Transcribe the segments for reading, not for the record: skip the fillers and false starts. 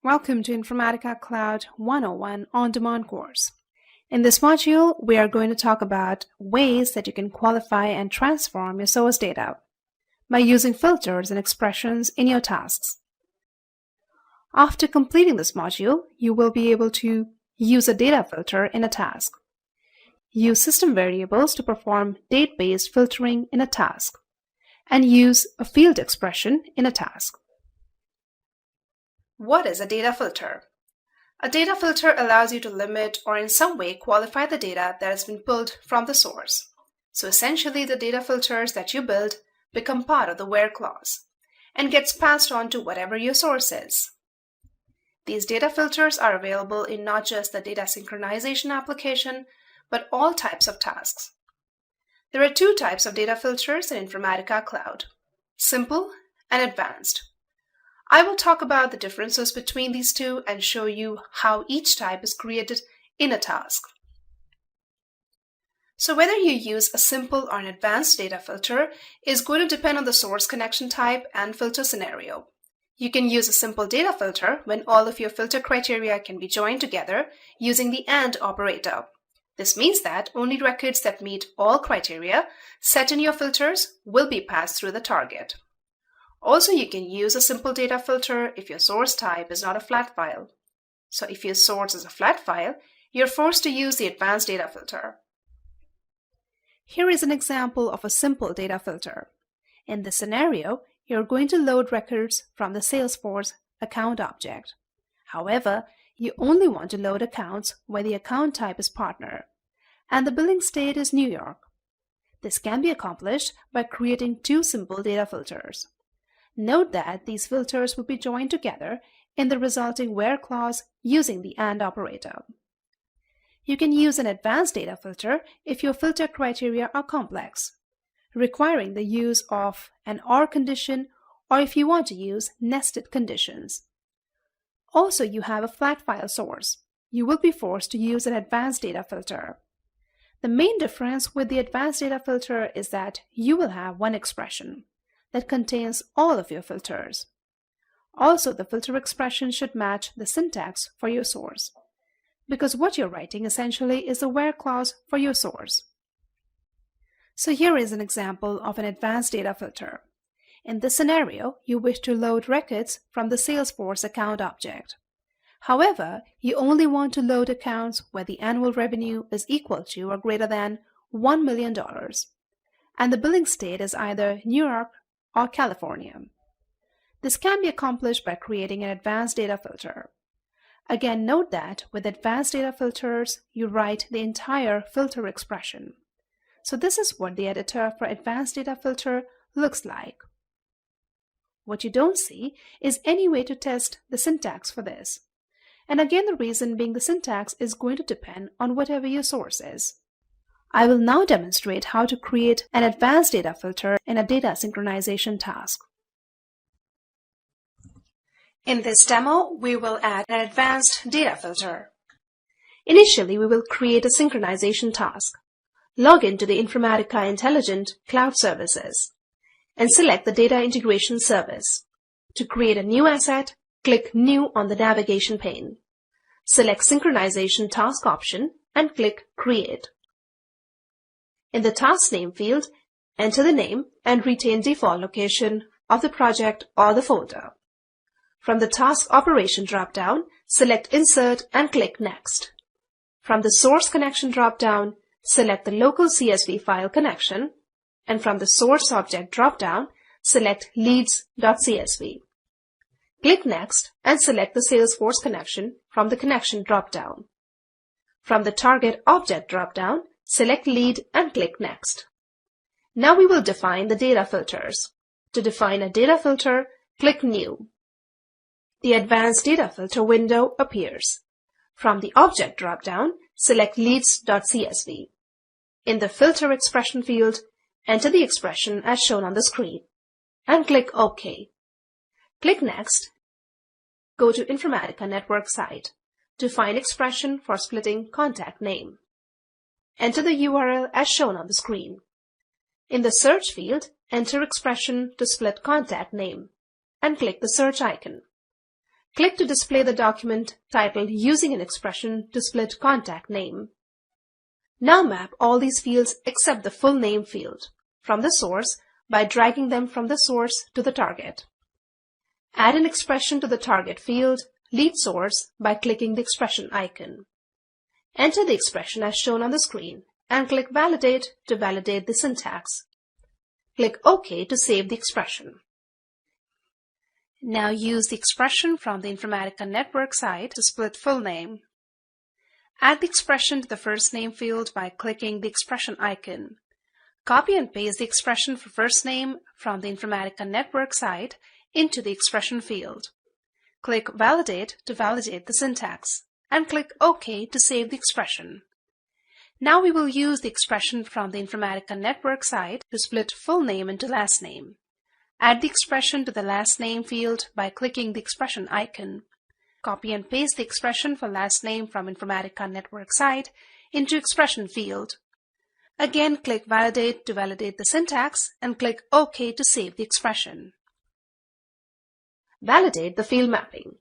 Welcome to Informatica Cloud 101 on-demand course. In this module, we are going to talk about ways that you can qualify and transform your source data by using filters and expressions in your tasks. After completing this module, you will be able to use a data filter in a task, use system variables to perform date-based filtering in a task, and use a field expression in a task. What is a data filter? A data filter allows you to limit or in some way qualify the data that has been pulled from the source. So essentially, the data filters that you build become part of the where clause and gets passed on to whatever your source is. These data filters are available in not just the data synchronization application, but all types of tasks. There are two types of data filters in Informatica Cloud: simple and advanced. I will talk about the differences between these two and show you how each type is created in a task. So whether you use a simple or an advanced data filter is going to depend on the source connection type and filter scenario. You can use a simple data filter when all of your filter criteria can be joined together using the AND operator. This means that only records that meet all criteria set in your filters will be passed through the target. Also, you can use a simple data filter if your source type is not a flat file. So if your source is a flat file, you're forced to use the advanced data filter. Here is an example of a simple data filter. In this scenario, you're going to load records from the Salesforce account object. However, you only want to load accounts where the account type is partner, and the billing state is New York. This can be accomplished by creating two simple data filters. Note that these filters will be joined together in the resulting where clause using the AND operator. You can use an advanced data filter if your filter criteria are complex, requiring the use of an OR condition, or if you want to use nested conditions. Also, you have a flat file source. You will be forced to use an advanced data filter. The main difference with the advanced data filter is that you will have one expression that contains all of your filters. Also, the filter expression should match the syntax for your source, because what you're writing essentially is the where clause for your source. So here is an example of an advanced data filter. In this scenario, you wish to load records from the Salesforce account object. However, you only want to load accounts where the annual revenue is equal to or greater than $1 million, and the billing state is either New York or California. This can be accomplished by creating an advanced data filter. Again, note that with advanced data filters, you write the entire filter expression. So this is what the editor for advanced data filter looks like. What you don't see is any way to test the syntax for this. And again, the reason being the syntax is going to depend on whatever your source is. I will now demonstrate how to create an advanced data filter in a data synchronization task. In this demo, we will add an advanced data filter. Initially, we will create a synchronization task. Log into the Informatica Intelligent Cloud Services and select the Data Integration Service. To create a new asset, click New on the navigation pane. Select Synchronization Task option and click Create. In the task name field, enter the name and retain default location of the project or the folder. From the task operation dropdown, select Insert and click Next. From the source connection dropdown, select the local CSV file connection, and from the source object dropdown, select leads.csv. Click Next and select the Salesforce connection from the connection dropdown. From the target object dropdown, select Lead and click Next. Now we will define the data filters. To define a data filter, click New. The Advanced Data Filter window appears. From the Object dropdown, select Leads.csv. In the Filter Expression field, enter the expression as shown on the screen and click OK. Click Next. Go to Informatica Network site to find expression for splitting contact name. Enter the URL as shown on the screen. In the Search field, enter expression to split contact name and click the search icon. Click to display the document title using an expression to split contact name. Now map all these fields except the full name field from the source by dragging them from the source to the target. Add an expression to the target field, lead source, by clicking the expression icon. Enter the expression as shown on the screen and click Validate to validate the syntax. Click OK to save the expression. Now use the expression from the Informatica network side to split full name. Add the expression to the first name field by clicking the expression icon. Copy and paste the expression for first name from the Informatica network side into the expression field. Click Validate to validate the syntax and click OK to save the expression. Now we will use the expression from the Informatica network side to split full name into last name. Add the expression to the last name field by clicking the expression icon. Copy and paste the expression for last name from Informatica network side into expression field. Again, click Validate to validate the syntax and click OK to save the expression. Validate the field mapping.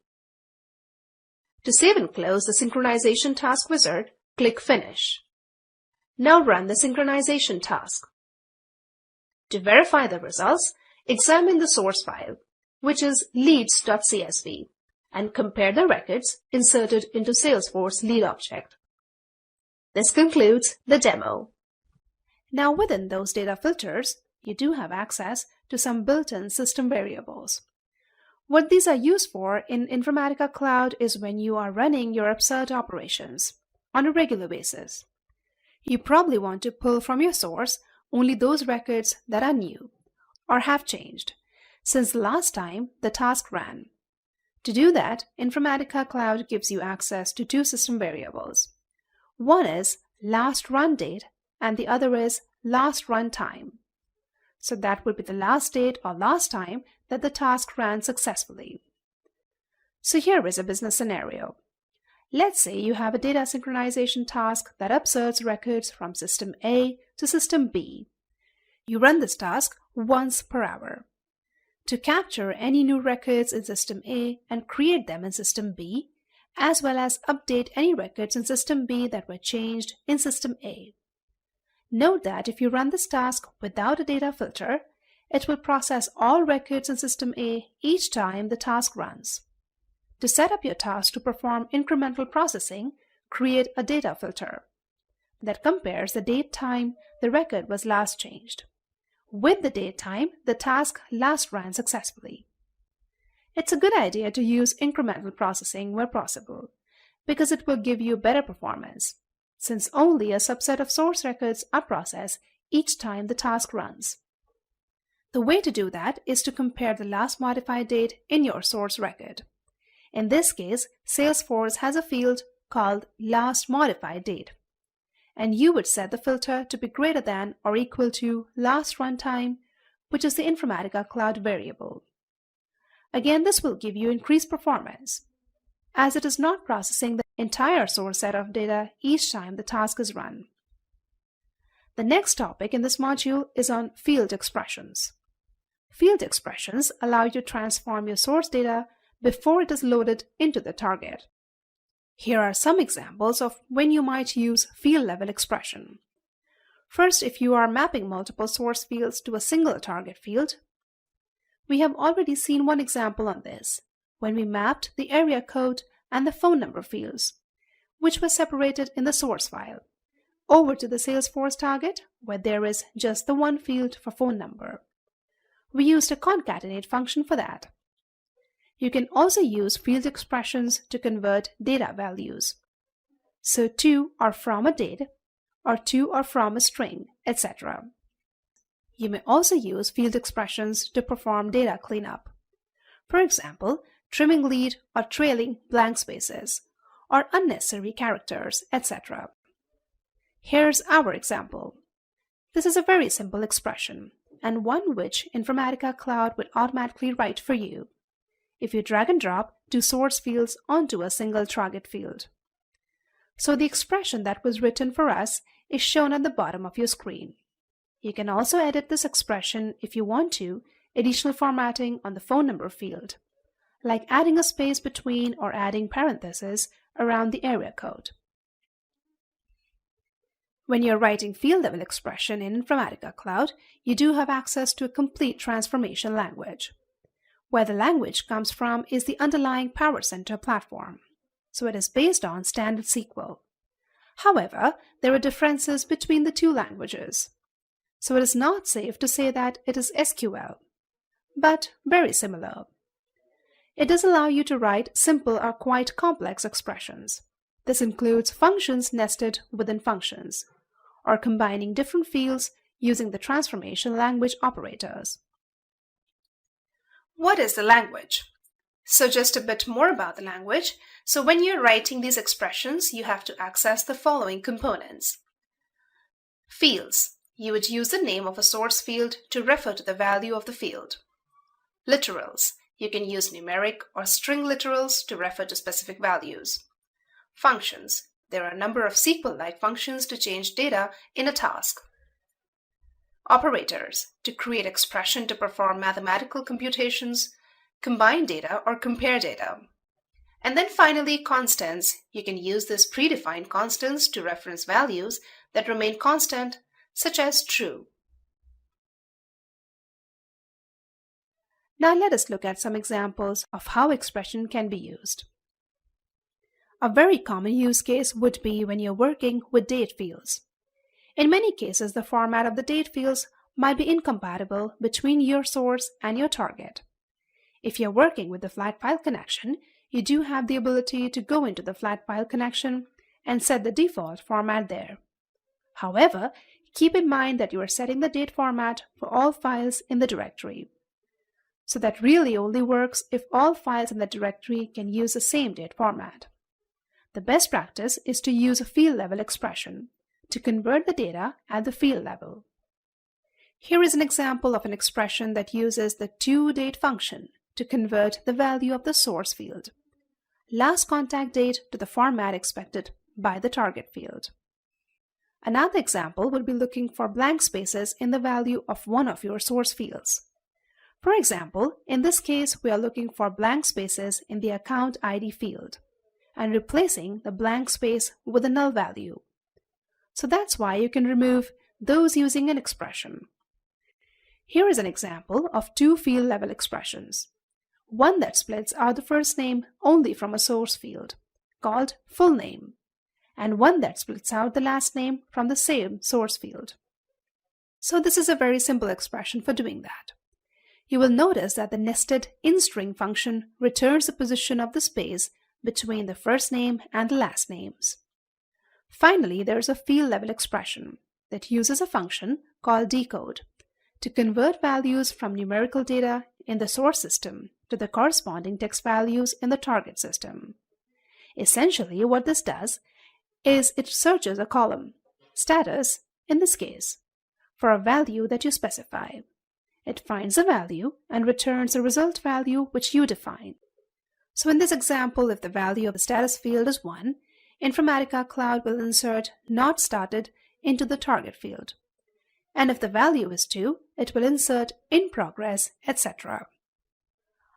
To save and close the synchronization task wizard, click Finish. Now run the synchronization task. To verify the results, examine the source file, which is leads.csv, and compare the records inserted into Salesforce lead object. This concludes the demo. Now within those data filters, you do have access to some built-in system variables. What these are used for in Informatica Cloud is when you are running your absurd operations on a regular basis. You probably want to pull from your source only those records that are new or have changed since the last time the task ran. To do that, Informatica Cloud gives you access to two system variables. One is last run date and the other is last run time. So that would be the last date or last time that the task ran successfully. So here is a business scenario. Let's say you have a data synchronization task that upserts records from system A to system B. You run this task once per hour. To capture any new records in system A and create them in system B, as well as update any records in system B that were changed in system A. Note that if you run this task without a data filter, it will process all records in system A each time the task runs. To set up your task to perform incremental processing, create a data filter that compares the date time the record was last changed with the date time the task last ran successfully. It's a good idea to use incremental processing where possible because it will give you better performance, since only a subset of source records are processed each time the task runs. The way to do that is to compare the last modified date in your source record. In this case, Salesforce has a field called last modified date, and you would set the filter to be greater than or equal to last runtime, which is the Informatica Cloud variable. Again, this will give you increased performance, as it is not processing the entire source set of data each time the task is run. The next topic in this module is on field expressions. Field expressions allow you to transform your source data before it is loaded into the target. Here are some examples of when you might use field-level expression. First, if you are mapping multiple source fields to a single target field. We have already seen one example on this, when we mapped the area code and the phone number fields, which were separated in the source file, over to the Salesforce target, where there is just the one field for phone number. We used a concatenate function for that. You can also use field expressions to convert data values. So to or from a date, or to or from a string, etc. You may also use field expressions to perform data cleanup. For example, trimming lead or trailing blank spaces, or unnecessary characters, etc. Here's our example. This is a very simple expression, and one which Informatica Cloud will automatically write for you if you drag and drop two source fields onto a single target field. So the expression that was written for us is shown at the bottom of your screen. You can also edit this expression if you want to, additional formatting on the phone number field, like adding a space between or adding parentheses around the area code. When you're writing field-level expression in Informatica Cloud, you do have access to a complete transformation language. Where the language comes from is the underlying Power Center platform, so it is based on standard SQL. However, there are differences between the two languages, so it is not safe to say that it is SQL, but very similar. It does allow you to write simple or quite complex expressions. This includes functions nested within functions, or combining different fields using the transformation language operators. What is the language? So just a bit more about the language. So when you're writing these expressions, you have to access the following components. Fields. You would use the name of a source field to refer to the value of the field. Literals. You can use numeric or string literals to refer to specific values. Functions. There are a number of SQL-like functions to change data in a task. Operators. To create expression to perform mathematical computations, combine data, or compare data. And then finally, constants. You can use these predefined constants to reference values that remain constant, such as true. Now let us look at some examples of how expression can be used. A very common use case would be when you're working with date fields. In many cases, the format of the date fields might be incompatible between your source and your target. If you're working with the flat file connection, you do have the ability to go into the flat file connection and set the default format there. However, keep in mind that you are setting the date format for all files in the directory. So that really only works if all files in the directory can use the same date format. The best practice is to use a field-level expression to convert the data at the field level. Here is an example of an expression that uses the toDate function to convert the value of the source field, last contact date, to the format expected by the target field. Another example would be looking for blank spaces in the value of one of your source fields. For example, in this case, we are looking for blank spaces in the account ID field and replacing the blank space with a null value. So that's why you can remove those using an expression. Here is an example of two field-level expressions. One that splits out the first name only from a source field, called full name, and one that splits out the last name from the same source field. So this is a very simple expression for doing that. You will notice that the nested inString function returns the position of the space between the first name and the last names. Finally, there is a field-level expression that uses a function called decode to convert values from numerical data in the source system to the corresponding text values in the target system. Essentially, what this does is it searches a column, status in this case, for a value that you specify. It finds a value and returns a result value which you define. So in this example, if the value of the status field is 1, Informatica Cloud will insert not started into the target field. And if the value is 2, it will insert in progress, etc.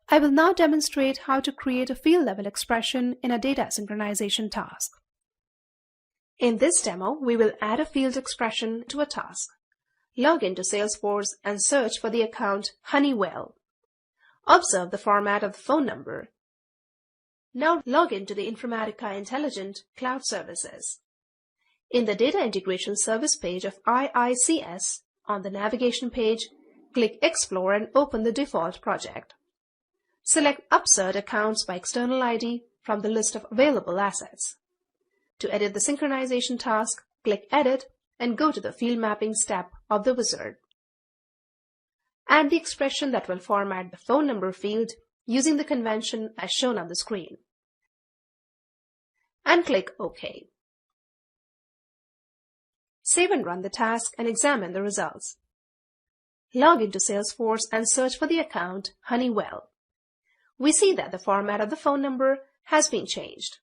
I will now demonstrate how to create a field-level expression in a data synchronization task. In this demo, we will add a field expression to a task. Log into Salesforce and search for the account Honeywell. Observe the format of the phone number. Now log into the Informatica Intelligent Cloud Services. In the Data Integration Service page of IICS, on the navigation page, click Explore and open the default project. Select Upsert Accounts by External ID from the list of available assets. To edit the synchronization task, click Edit and go to the Field Mapping step of the wizard. Add the expression that will format the phone number field using the convention as shown on the screen. And click OK. Save and run the task and examine the results. Log into Salesforce and search for the account Honeywell. We see that the format of the phone number has been changed.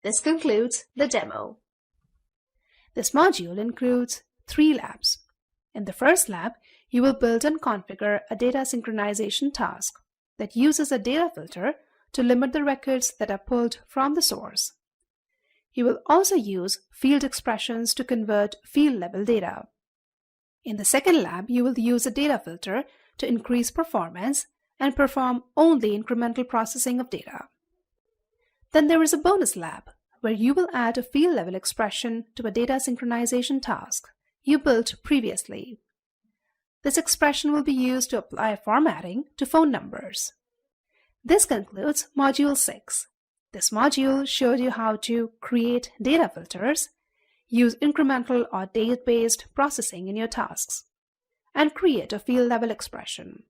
This concludes the demo. This module includes 3 labs. In the first lab, you will build and configure a data synchronization task that uses a data filter to limit the records that are pulled from the source. You will also use field expressions to convert field-level data. In the second lab, you will use a data filter to increase performance and perform only incremental processing of data. Then there is a bonus lab, where you will add a field-level expression to a data synchronization task you built previously. This expression will be used to apply formatting to phone numbers. This concludes Module 6. This module showed you how to create data filters, use incremental or date-based processing in your tasks, and create a field-level expression.